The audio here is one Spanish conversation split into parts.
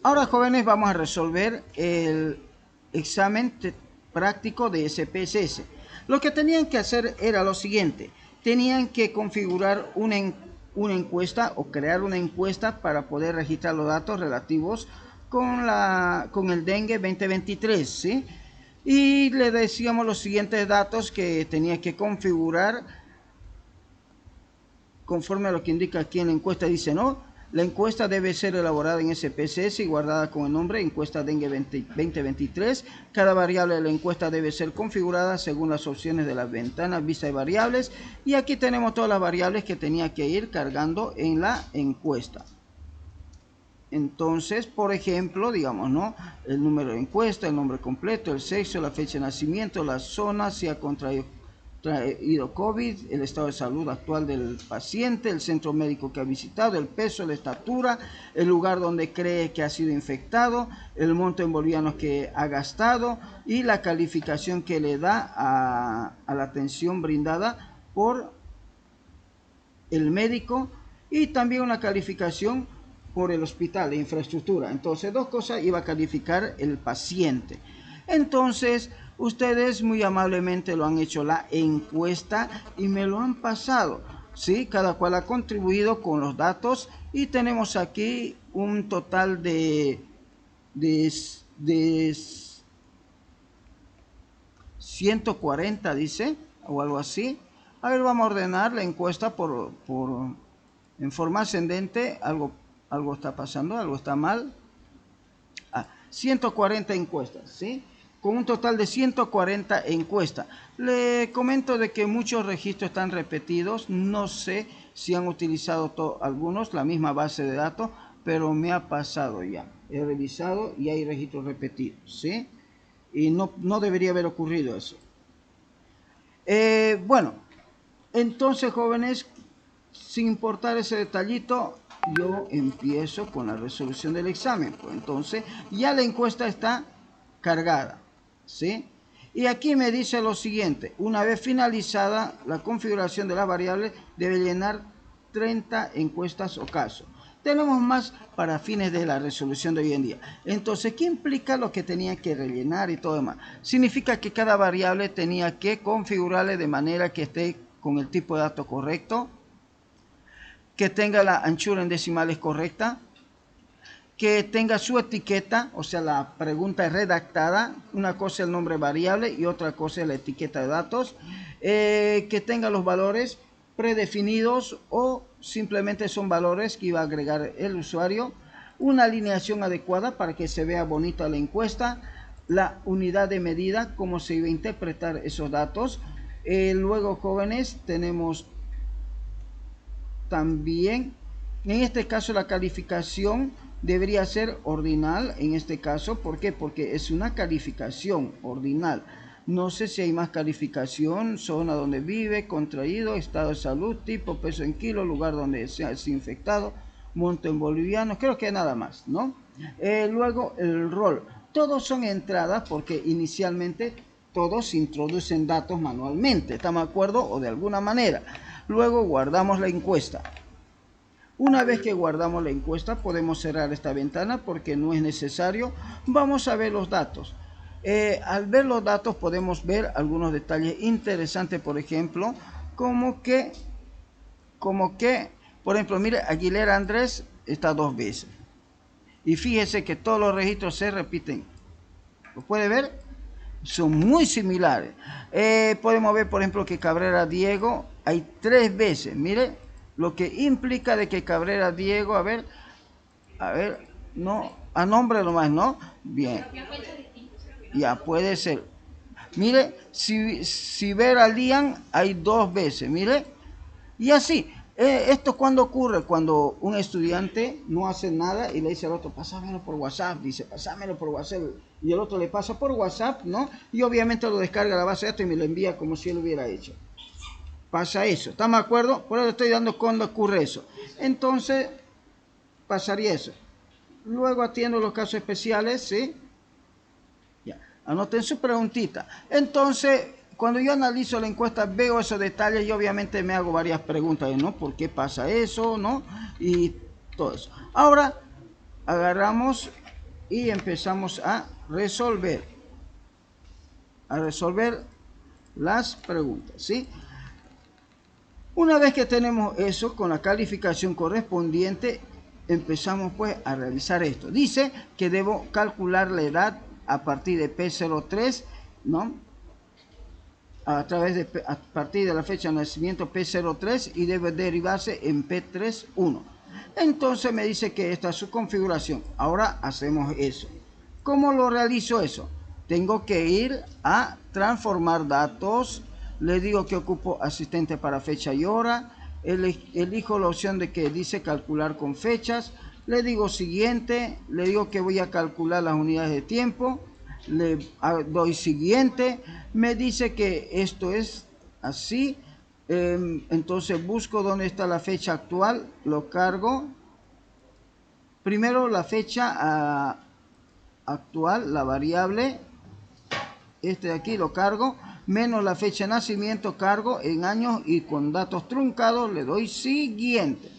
Ahora, jóvenes, vamos a resolver el examen práctico de SPSS. Lo que tenían que hacer era lo siguiente. Tenían que configurar una encuesta o crear una encuesta para poder registrar los datos relativos con el dengue 2023, ¿sí? Y le decíamos los siguientes datos que tenía que configurar conforme a lo que indica aquí en la encuesta. Dice, ¿no? La encuesta debe ser elaborada en SPSS y guardada con el nombre encuesta dengue 2023. Cada variable de la encuesta debe ser configurada según las opciones de las ventanas, vista de variables. Y aquí tenemos todas las variables que tenía que ir cargando en la encuesta. Entonces, por ejemplo, digamos, ¿no? El número de encuesta, el nombre completo, el sexo, la fecha de nacimiento, la zona, si ha contraído COVID, el estado de salud actual del paciente, el centro médico que ha visitado, el peso, la estatura, el lugar donde cree que ha sido infectado, el monto en bolivianos que ha gastado y la calificación que le da a la atención brindada por el médico y también una calificación por el hospital de infraestructura. Entonces, dos cosas iba a calificar el paciente. Entonces, ustedes muy amablemente lo han hecho la encuesta y me lo han pasado, ¿sí? Cada cual ha contribuido con los datos y tenemos aquí un total de 140, dice, o algo así. A ver, vamos a ordenar la encuesta en forma ascendente. Algo está pasando, algo está mal. 140 encuestas, ¿sí? Con un total de 140 encuestas. Le comento de que muchos registros están repetidos. No sé si han utilizado algunos la misma base de datos, pero me ha pasado ya. He revisado y hay registros repetidos, ¿sí? Y no debería haber ocurrido eso. Bueno, entonces, jóvenes, sin importar ese detallito, yo empiezo con la resolución del examen. Pues entonces, ya la encuesta está cargada, ¿sí? Y aquí me dice lo siguiente: una vez finalizada la configuración de las variables, debe llenar 30 encuestas o casos. Tenemos más para fines de la resolución de hoy en día. Entonces, ¿qué implica lo que tenía que rellenar y todo demás? Significa que cada variable tenía que configurarle de manera que esté con el tipo de dato correcto, que tenga la anchura en decimales correcta, que tenga su etiqueta, o sea, la pregunta es redactada. Una cosa es el nombre variable y otra cosa es la etiqueta de datos. Que tenga los valores predefinidos o simplemente son valores que iba a agregar el usuario. Una alineación adecuada para que se vea bonita la encuesta. La unidad de medida, cómo se iba a interpretar esos datos. Luego, jóvenes, tenemos también, en este caso, la calificación debería ser ordinal. En este caso, ¿por qué? Porque es una calificación ordinal. No sé si hay más calificación: zona donde vive, contraído, estado de salud, tipo, peso en kilo, lugar donde se ha infectado, monto en bolivianos. Creo que nada más, ¿no? Luego, el rol. Todos son entradas porque inicialmente todos introducen datos manualmente. ¿Estamos de acuerdo? O de alguna manera. Luego guardamos la encuesta. Una vez que guardamos la encuesta, podemos cerrar esta ventana porque no es necesario. Vamos a ver los datos. Al ver los datos podemos ver algunos detalles interesantes, por ejemplo, como que, por ejemplo, mire, Aguilera Andrés está 2 veces. Y fíjese que todos los registros se repiten. ¿Lo puede ver? Son muy similares. Podemos ver, por ejemplo, que Cabrera Diego hay 3 veces. Mire, lo que implica de que Cabrera Diego, a ver, no, a nombre nomás, ¿no? Bien. Ya puede ser. Mire, si ver a Lian hay 2 veces, mire. Y así, esto cuando ocurre, cuando un estudiante no hace nada y le dice al otro, pásamelo por WhatsApp, dice, pásamelo por WhatsApp, y el otro le pasa por WhatsApp, ¿no? Y obviamente lo descarga a la base de datos y me lo envía como si él lo hubiera hecho. Pasa eso, ¿estamos de acuerdo? Por eso estoy dando cuando ocurre eso. Entonces, pasaría eso. Luego atiendo los casos especiales, ¿sí? Ya, anoten su preguntita. Entonces, cuando yo analizo la encuesta, veo esos detalles y obviamente me hago varias preguntas, ¿no? ¿Por qué pasa eso, no? Y todo eso. Ahora, agarramos y empezamos a resolver las preguntas, ¿sí? Una vez que tenemos eso con la calificación correspondiente, empezamos pues a realizar esto. Dice que debo calcular la edad a partir de P03, ¿no? A partir de la fecha de nacimiento P03 y debe derivarse en P31. Entonces me dice que esta es su configuración. Ahora hacemos eso. ¿Cómo lo realizo eso? Tengo que ir a transformar datos. Le digo que ocupo asistente para fecha y hora. Elijo la opción de que dice calcular con fechas. Le digo siguiente. Le digo que voy a calcular las unidades de tiempo. Le doy siguiente. Me dice que esto es así. Entonces busco dónde está la fecha actual. Lo cargo. Primero la fecha actual, la variable. Este de aquí lo cargo, menos la fecha de nacimiento, cargo en años y con datos truncados le doy siguiente.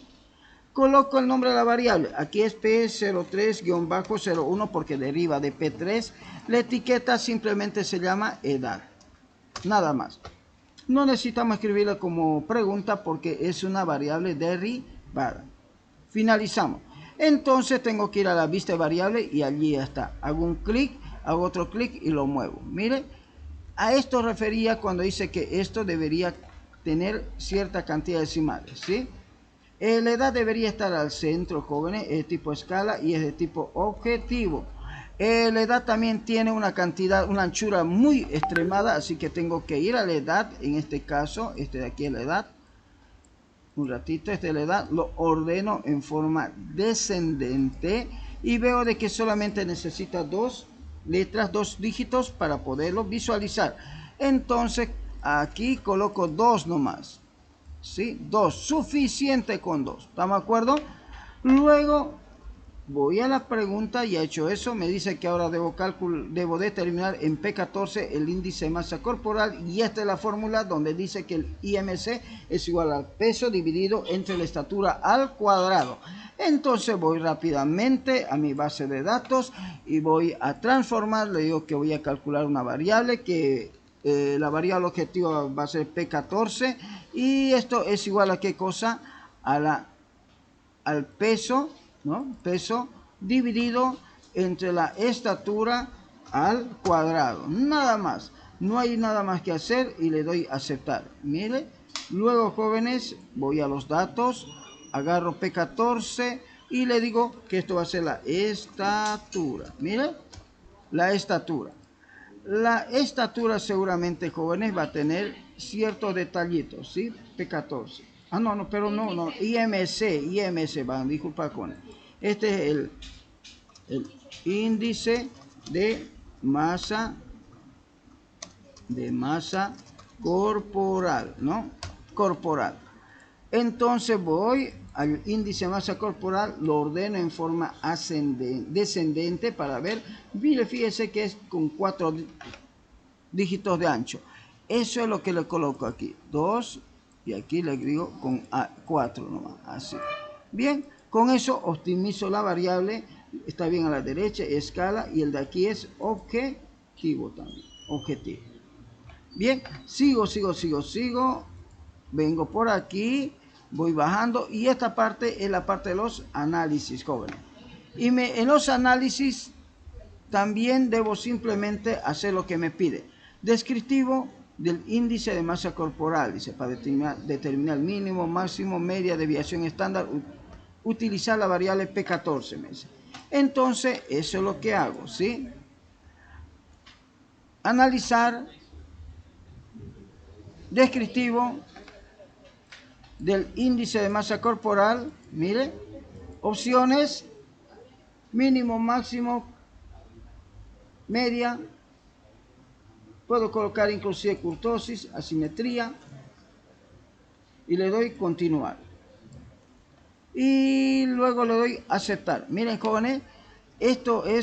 Coloco el nombre de la variable, aquí es P03-01 porque deriva de P3. La etiqueta simplemente se llama edad, nada más. No necesitamos escribirla como pregunta porque es una variable derivada. Finalizamos. Entonces tengo que ir a la vista de variable y allí está. Hago un clic, hago otro clic y lo muevo. Mire, a esto refería cuando dice que esto debería tener cierta cantidad de decimales, ¿sí? La edad debería estar al centro, jóvenes, es de tipo escala y es de tipo objetivo. La edad también tiene una anchura muy extremada, así que tengo que ir a la edad, en este caso, este de aquí es la edad. Un ratito, este de la edad, lo ordeno en forma descendente y veo de que solamente necesita dos letras, dos dígitos para poderlo visualizar. Entonces aquí coloco 2 nomás, ¿sí? 2, suficiente con 2, ¿estamos de acuerdo? Luego voy a la pregunta y hecho eso, me dice que ahora debo determinar en P14 el índice de masa corporal y esta es la fórmula donde dice que el IMC es igual al peso dividido entre la estatura al cuadrado. Entonces voy rápidamente a mi base de datos y voy a transformar, le digo que voy a calcular una variable que la variable objetiva va a ser P14 y esto es igual a qué cosa, al peso, ¿no? Peso dividido entre la estatura al cuadrado, nada más, no hay nada más que hacer y le doy a aceptar. Mire, luego jóvenes voy a los datos, agarro P14 y le digo que esto va a ser la estatura. Mire, la estatura seguramente jóvenes va a tener ciertos detallitos, ¿sí? P14. Pero no, IMC, van, disculpa con. Este es el índice de masa corporal, ¿no? Corporal. Entonces voy al índice de masa corporal, lo ordeno en forma descendente para ver. Mire, fíjese que es con 4 dígitos de ancho. Eso es lo que le coloco aquí. 2 y aquí le digo con 4 nomás. Así. Bien, con eso optimizo la variable. Está bien a la derecha, escala. Y el de aquí es objetivo también. Objetivo. Bien, sigo. Vengo por aquí. Voy bajando. Y esta parte es la parte de los análisis, jóvenes. Y en los análisis también debo simplemente hacer lo que me pide. Descriptivo del índice de masa corporal, dice, para determinar mínimo, máximo, media, desviación estándar, utilizar la variable P14, me dice. Entonces, eso es lo que hago, ¿sí? Analizar, descriptivo del índice de masa corporal, mire, opciones, mínimo, máximo, media, puedo colocar inclusive kurtosis, asimetría y le doy continuar. Y luego le doy aceptar. Miren jóvenes,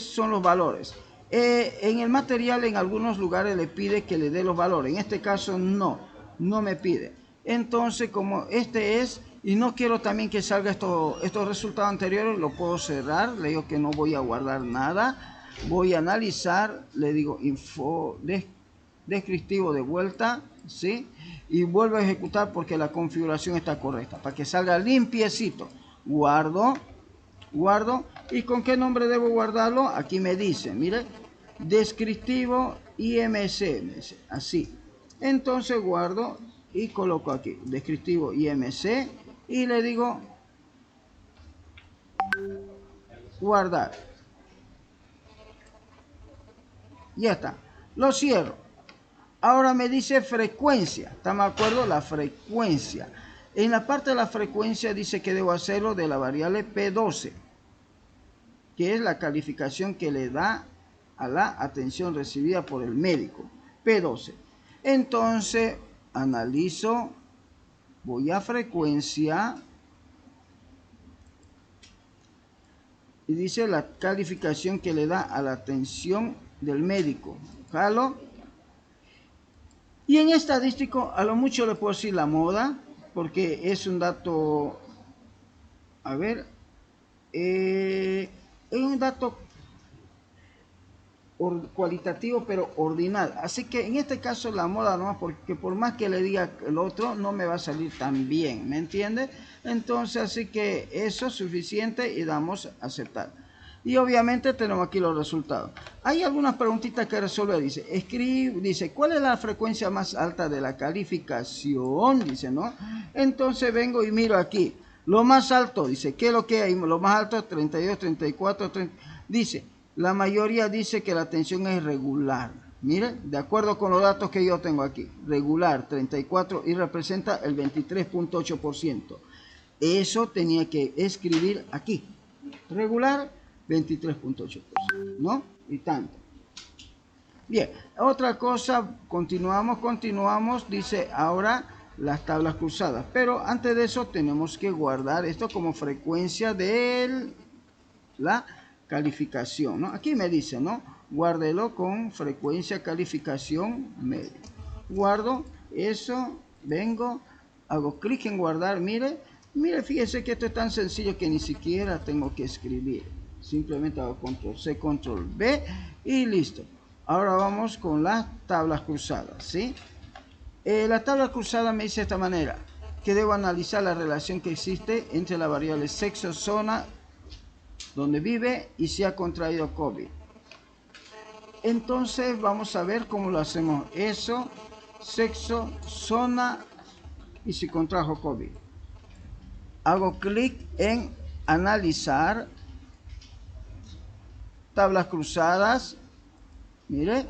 son los valores. En el material en algunos lugares le pide que le dé los valores. En este caso no me pide. Entonces como este es y no quiero también que salga estos resultados anteriores, lo puedo cerrar, le digo que no voy a guardar nada, voy a analizar, le digo info descriptivo de vuelta, ¿sí? Y vuelvo a ejecutar porque la configuración está correcta, para que salga limpiecito. Guardo, ¿y con qué nombre debo guardarlo? Aquí me dice, mire, descriptivo IMC, así. Entonces guardo y coloco aquí, descriptivo IMC, y le digo guardar. Ya está, lo cierro. Ahora me dice frecuencia, ¿estamos de acuerdo? La frecuencia. En la parte de la frecuencia dice que debo hacerlo de la variable P12, que es la calificación que le da a la atención recibida por el médico. P12. Entonces, analizo, voy a frecuencia, y dice la calificación que le da a la atención del médico. Jalo. Y en estadístico, a lo mucho le puedo decir la moda, porque es un dato, a ver, es un dato cualitativo, pero ordinal. Así que en este caso la moda no, porque por más que le diga el otro, no me va a salir tan bien, ¿me entiende? Entonces, así que eso es suficiente y damos a aceptar. Y obviamente tenemos aquí los resultados. Hay algunas preguntitas que resolver. Dice, dice, ¿cuál es la frecuencia más alta de la calificación? Dice, ¿no? Entonces vengo y miro aquí. Lo más alto, dice, ¿qué es lo que hay? Lo más alto es 32, 34, 30. Dice, la mayoría dice que la tensión es regular. Mire, de acuerdo con los datos que yo tengo aquí. Regular, 34, y representa el 23.8%. Eso tenía que escribir aquí. Regular, 23.8%, ¿no? Y tanto. Bien, otra cosa, continuamos, dice ahora las tablas cruzadas. Pero antes de eso tenemos que guardar esto como frecuencia de la calificación, ¿no? Aquí me dice, ¿no? Guárdelo con frecuencia calificación media. Guardo eso, vengo, hago clic en guardar, mire, fíjese que esto es tan sencillo que ni siquiera tengo que escribir. Simplemente hago control C, control V y listo. Ahora vamos con las tablas cruzadas, ¿sí? La tabla cruzada me dice de esta manera, que debo analizar la relación que existe entre la variable sexo, zona, donde vive y si ha contraído COVID. Entonces vamos a ver cómo lo hacemos. Eso, sexo, zona y si contrajo COVID. Hago clic en analizar tablas cruzadas. Mire.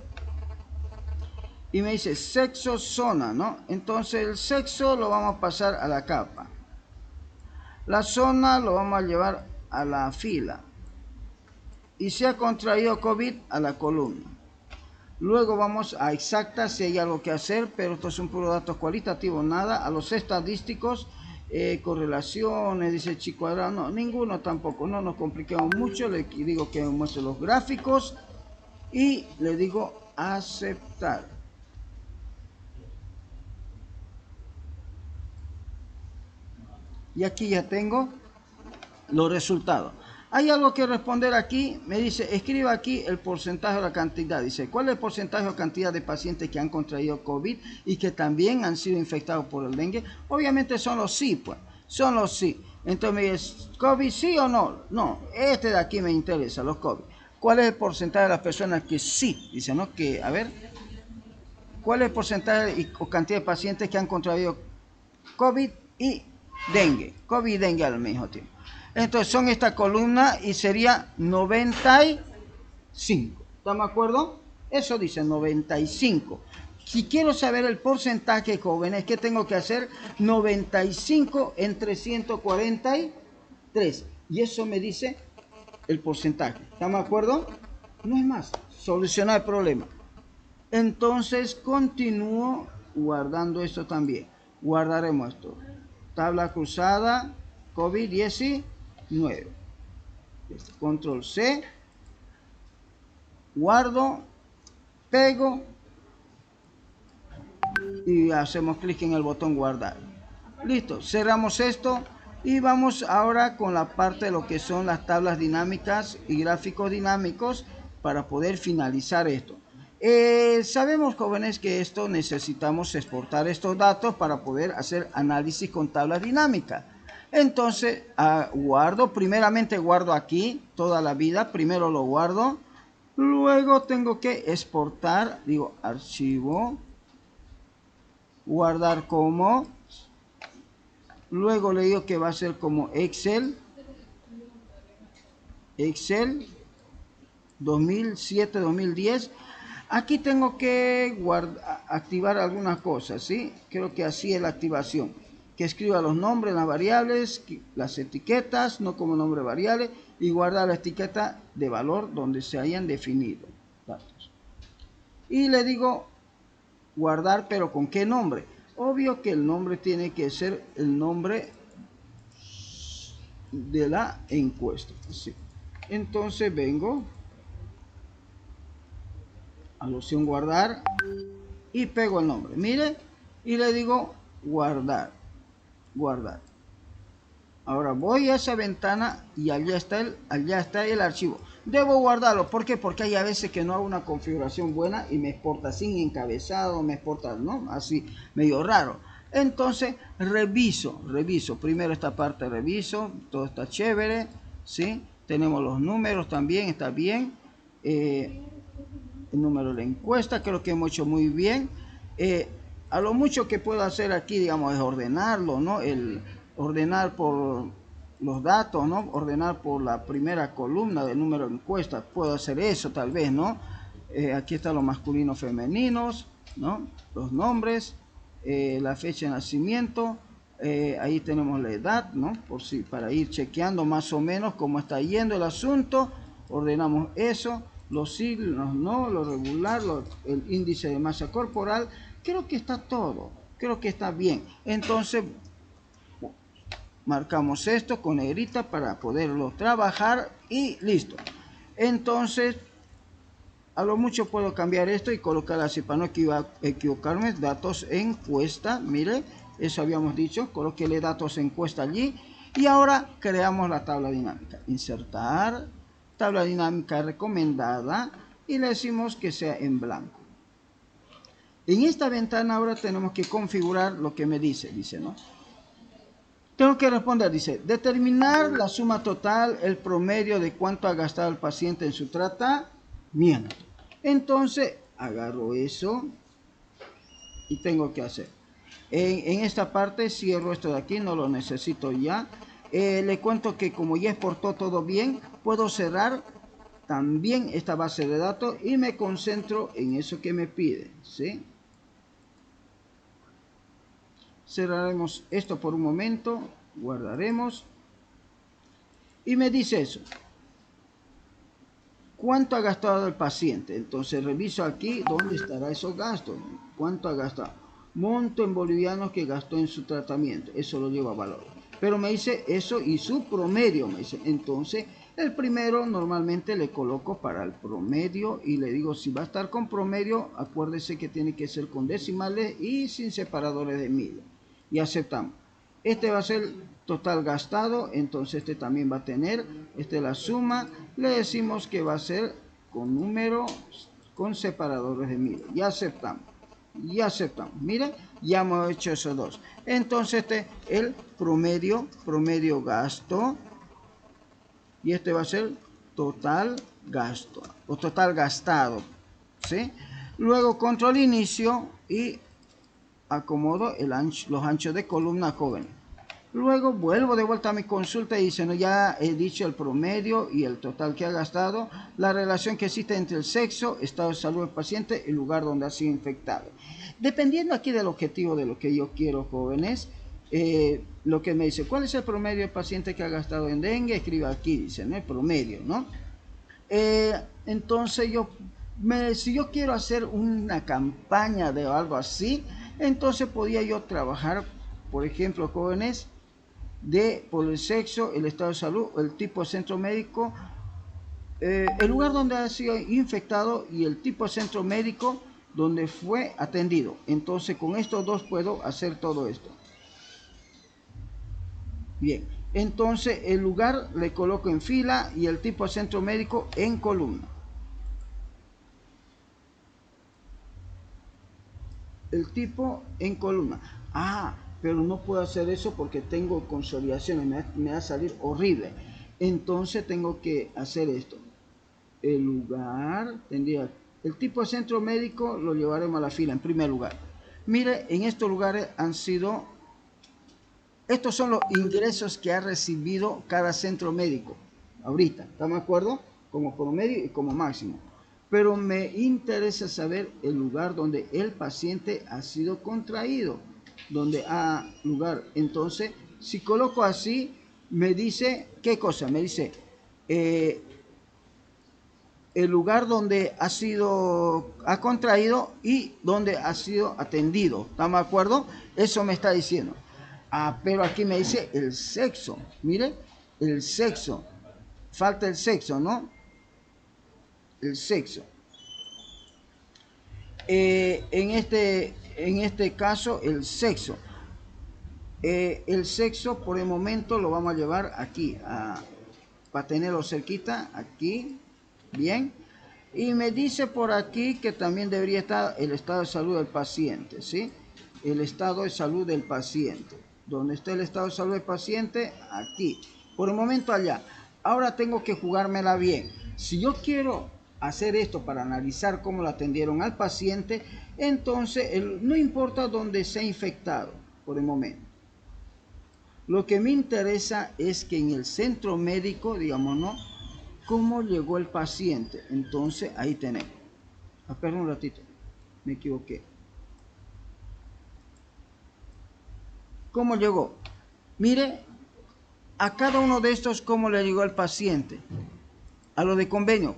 Y me dice sexo, zona, ¿no? Entonces el sexo lo vamos a pasar a la capa. La zona lo vamos a llevar a la fila. Y si ha contraído COVID a la columna. Luego vamos a exacta si hay algo que hacer, pero estos son puros datos cualitativos, nada. A los estadísticos, correlaciones, dice chi cuadrado, no, ninguno tampoco, no nos compliquemos mucho. Le digo que me muestre los gráficos y le digo aceptar. Y aquí ya tengo los resultados. Hay algo que responder aquí, me dice, escriba aquí el porcentaje o la cantidad. Dice, ¿cuál es el porcentaje o cantidad de pacientes que han contraído COVID y que también han sido infectados por el dengue? Obviamente son los sí, pues, son los sí. Entonces me dice, ¿COVID sí o no? No, este de aquí me interesa, los COVID. ¿Cuál es el porcentaje de las personas que sí? Dice, ¿no? Que, a ver, ¿cuál es el porcentaje o cantidad de pacientes que han contraído COVID y dengue? COVID y dengue al mismo tiempo. Entonces son esta columna y sería 95. ¿Estamos de acuerdo? Eso dice 95. Si quiero saber el porcentaje, jóvenes, ¿qué tengo que hacer? 95 entre 143. Y eso me dice el porcentaje. ¿Estamos de acuerdo? No es más. Solucionar el problema. Entonces continúo guardando esto también. Guardaremos esto. Tabla cruzada, COVID-19. Control C. Guardo, pego y hacemos clic en el botón guardar. Listo, cerramos esto y vamos ahora con la parte de lo que son las tablas dinámicas y gráficos dinámicos para poder finalizar esto. Sabemos, jóvenes, que esto necesitamos exportar estos datos para poder hacer análisis con tablas dinámicas. Entonces, primeramente guardo aquí toda la vida, primero lo guardo, luego tengo que exportar, digo archivo, guardar como, luego le digo que va a ser como Excel 2007-2010. Aquí tengo que activar algunas cosas, ¿sí? Creo que así es la activación. Que escriba los nombres, las variables, las etiquetas, no como nombre variable, y guardar la etiqueta de valor donde se hayan definido datos. Y le digo guardar, pero ¿con qué nombre? Obvio que el nombre tiene que ser el nombre de la encuesta. ¿Sí? Entonces vengo a la opción guardar y pego el nombre, mire, y le digo guardar. Ahora voy a esa ventana y allá está el archivo. Debo guardarlo, ¿por qué? Porque hay a veces que no hago una configuración buena y me exporta sin encabezado, me exporta, ¿no? Así, medio raro. Entonces reviso, primero esta parte reviso, todo está chévere, ¿sí? Tenemos los números también, está bien. El número de la encuesta, creo que hemos hecho muy bien. A lo mucho que puedo hacer aquí, digamos, es ordenarlo, ¿no? Ordenar por los datos, ¿no? Ordenar por la primera columna del número de encuestas. Puedo hacer eso tal vez, ¿no? Aquí están los masculinos femeninos, ¿no? Los nombres, la fecha de nacimiento, ahí tenemos la edad, ¿no? Por si, para ir chequeando más o menos cómo está yendo el asunto. Ordenamos eso, los signos, ¿no? Lo regular, el índice de masa corporal. Creo que está todo, creo que está bien. Entonces marcamos esto con negrita para poderlo trabajar y listo. Entonces a lo mucho puedo cambiar esto y colocar así para no equivocarme. Datos encuesta, mire, eso habíamos dicho, coloquéle datos encuesta allí. Y ahora creamos la tabla dinámica. Insertar, tabla dinámica recomendada, y le decimos que sea en blanco. En esta ventana ahora tenemos que configurar lo que me dice, ¿no? Tengo que responder, dice, determinar la suma total, el promedio de cuánto ha gastado el paciente en su tratamiento. Entonces, agarro eso y tengo que hacer. En esta parte cierro esto de aquí, no lo necesito ya. Le cuento que como ya exportó todo bien, puedo cerrar también esta base de datos y me concentro en eso que me pide, ¿sí? Cerraremos esto por un momento, guardaremos y me dice eso. ¿Cuánto ha gastado el paciente? Entonces reviso aquí dónde estará esos gastos. ¿Cuánto ha gastado? Monto en bolivianos que gastó en su tratamiento. Eso lo llevo a valor. Pero me dice eso y su promedio, me dice. Entonces el primero normalmente le coloco para el promedio y le digo si va a estar con promedio, acuérdese que tiene que ser con decimales y sin separadores de miles. Y aceptamos. Este va a ser total gastado, entonces este también va a tener, la suma, le decimos que va a ser con números, con separadores de miles. Y aceptamos. Miren, ya hemos hecho esos dos. Entonces el promedio gasto, y este va a ser total gasto, o total gastado, ¿sí? Luego control inicio y acomodo los anchos de columna joven. Luego vuelvo de vuelta a mi consulta y dice, no, ya he dicho el promedio y el total que ha gastado, la relación que existe entre el sexo, estado de salud del paciente y el lugar donde ha sido infectado. Dependiendo aquí del objetivo de lo que yo quiero, jóvenes, lo que me dice, ¿cuál es el promedio del paciente que ha gastado en dengue? Escriba aquí, dice, ¿no? El promedio, ¿no? Entonces si yo quiero hacer una campaña de algo así, entonces podía yo trabajar, por ejemplo, jóvenes, por el sexo, el estado de salud, el tipo de centro médico, el lugar donde ha sido infectado y el tipo de centro médico donde fue atendido. Entonces con estos dos puedo hacer todo esto. Bien, entonces el lugar le coloco en fila y el tipo de centro médico en columna. El tipo en columna. Ah, pero no puedo hacer eso porque tengo consolidaciones, me va a salir horrible. Entonces tengo que hacer esto. El lugar tendría, el tipo de centro médico lo llevaremos a la fila en primer lugar. Mire, en estos lugares han sido, estos son los ingresos que ha recibido cada centro médico. Ahorita, ¿estamos de acuerdo? Como promedio y como máximo. Pero me interesa saber el lugar donde el paciente ha sido contraído, donde ha lugar. Entonces, si coloco así, me dice, ¿qué cosa? Me dice, el lugar donde ha contraído y donde ha sido atendido. ¿Estamos de acuerdo? Eso me está diciendo. Ah, pero aquí me dice el sexo. Mire, el sexo. Falta el sexo, ¿no? El sexo. En este caso, el sexo. El sexo por el momento lo vamos a llevar aquí, para tenerlo cerquita, aquí, bien. Y me dice por aquí que también debería estar el estado de salud del paciente, ¿sí? El estado de salud del paciente. ¿Dónde está el estado de salud del paciente? Aquí. Por el momento allá. Ahora tengo que jugármela bien. Si yo quiero hacer esto para analizar cómo lo atendieron al paciente, entonces no importa dónde sea infectado por el momento. Lo que me interesa es que en el centro médico, digamos, ¿no? ¿Cómo llegó el paciente? Entonces ahí tenemos. Espera un ratito, me equivoqué. ¿Cómo llegó? Mire, a cada uno de estos, ¿cómo le llegó el paciente? A los de convenio,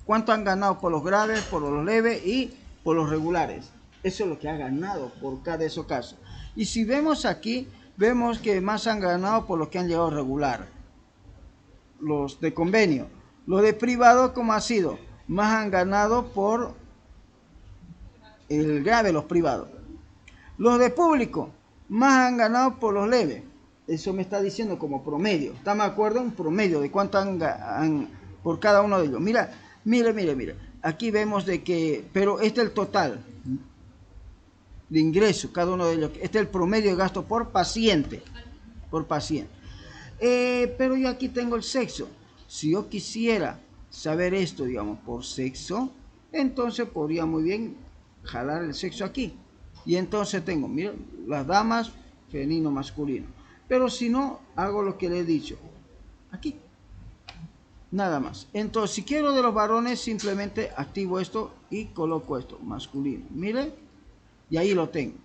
¿cuánto han ganado por los graves, por los leves y por los regulares? Eso es lo que ha ganado por cada de esos casos. Y si vemos aquí, vemos que más han ganado por los que han llegado regular. Los de convenio. Los de privado, ¿cómo ha sido? Más han ganado por el grave, los privados. Los de público, más han ganado por los leves. Eso me está diciendo como promedio. ¿Estamos de acuerdo? Un promedio de cuánto han por cada uno de ellos. Mira. Aquí vemos de que, pero este es el total de ingresos, cada uno de ellos. Este es el promedio de gasto por paciente. Por paciente. Pero yo aquí tengo el sexo. Si yo quisiera saber esto, digamos, por sexo, entonces podría muy bien jalar el sexo aquí. Y entonces tengo, miren, las damas, femenino, masculino. Pero si no, hago lo que le he dicho. Aquí. Nada más. Entonces, si quiero de los varones, simplemente activo esto y coloco esto, masculino. Mire, y ahí lo tengo.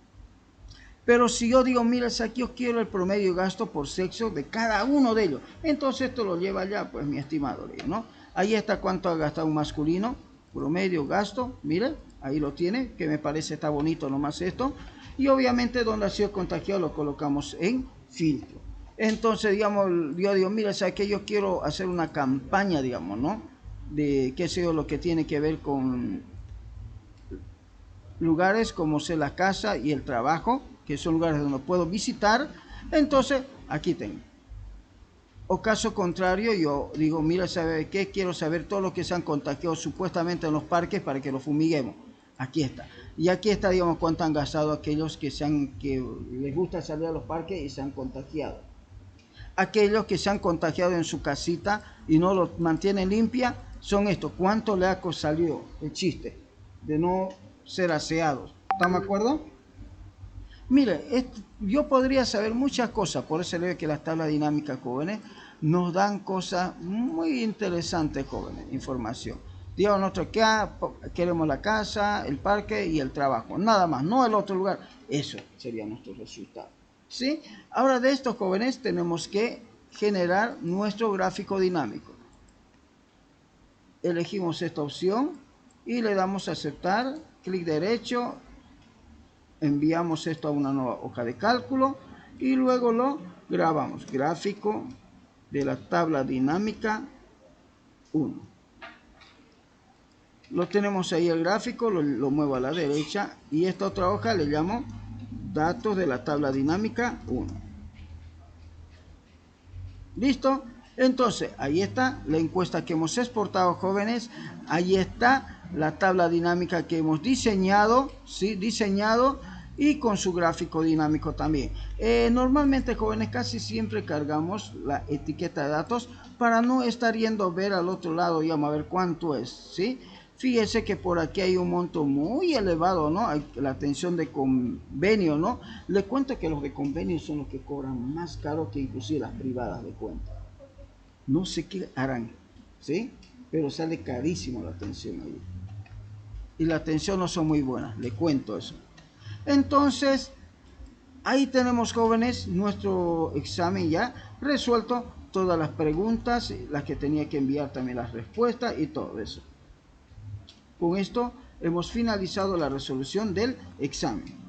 Pero si yo digo, mira, aquí yo quiero el promedio de gasto por sexo de cada uno de ellos. Entonces esto lo lleva ya, pues mi estimado, ¿no? Ahí está cuánto ha gastado un masculino, promedio gasto, mire, ahí lo tiene, que me parece está bonito nomás esto. Y obviamente donde ha sido contagiado lo colocamos en filtro. Entonces, digamos, yo digo, mira, que yo quiero hacer una campaña, digamos, ¿no? De qué sé yo, lo que tiene que ver con lugares como sea la casa y el trabajo, que son lugares donde puedo visitar, entonces aquí tengo. O caso contrario, yo digo, mira, ¿sabe qué? Quiero saber todo lo que se han contagiado supuestamente en los parques para que lo fumiguemos. Aquí está. Y aquí está, digamos, cuánto han gastado aquellos que les gusta salir a los parques y se han contagiado. Aquellos que se han contagiado en su casita y no lo mantienen limpia, son estos. ¿Cuánto le ha salido el chiste de no ser aseados? ¿Estamos de acuerdo? Mire, yo podría saber muchas cosas, por eso le digo que las tablas dinámicas, jóvenes, nos dan cosas muy interesantes, jóvenes, información. Digamos, nosotros queremos la casa, el parque y el trabajo, nada más, no el otro lugar. Eso sería nuestro resultado. ¿Sí? Ahora de estos jóvenes tenemos que generar nuestro gráfico dinámico. Elegimos esta opción y le damos a aceptar, clic derecho, enviamos esto a una nueva hoja de cálculo y luego lo grabamos. Gráfico de la tabla dinámica 1. Lo tenemos ahí el gráfico, lo muevo a la derecha y esta otra hoja le llamo datos de la tabla dinámica 1. ¿Listo? Entonces, ahí está la encuesta que hemos exportado, jóvenes. Ahí está la tabla dinámica que hemos diseñado, ¿sí? Diseñado y con su gráfico dinámico también. Normalmente, jóvenes, casi siempre cargamos la etiqueta de datos para no estar yendo a ver al otro lado y vamos a ver cuánto es, ¿sí? Fíjese que por aquí hay un monto muy elevado, ¿no? Hay la atención de convenio, ¿no? Le cuento que los de convenio son los que cobran más caro que inclusive las privadas de cuenta. No sé qué harán, ¿sí? Pero sale carísimo la atención ahí. Y la atención no son muy buenas, le cuento eso. Entonces, ahí tenemos, jóvenes, nuestro examen ya resuelto. Todas las preguntas, las que tenía que enviar también las respuestas y todo eso. Con esto hemos finalizado la resolución del examen.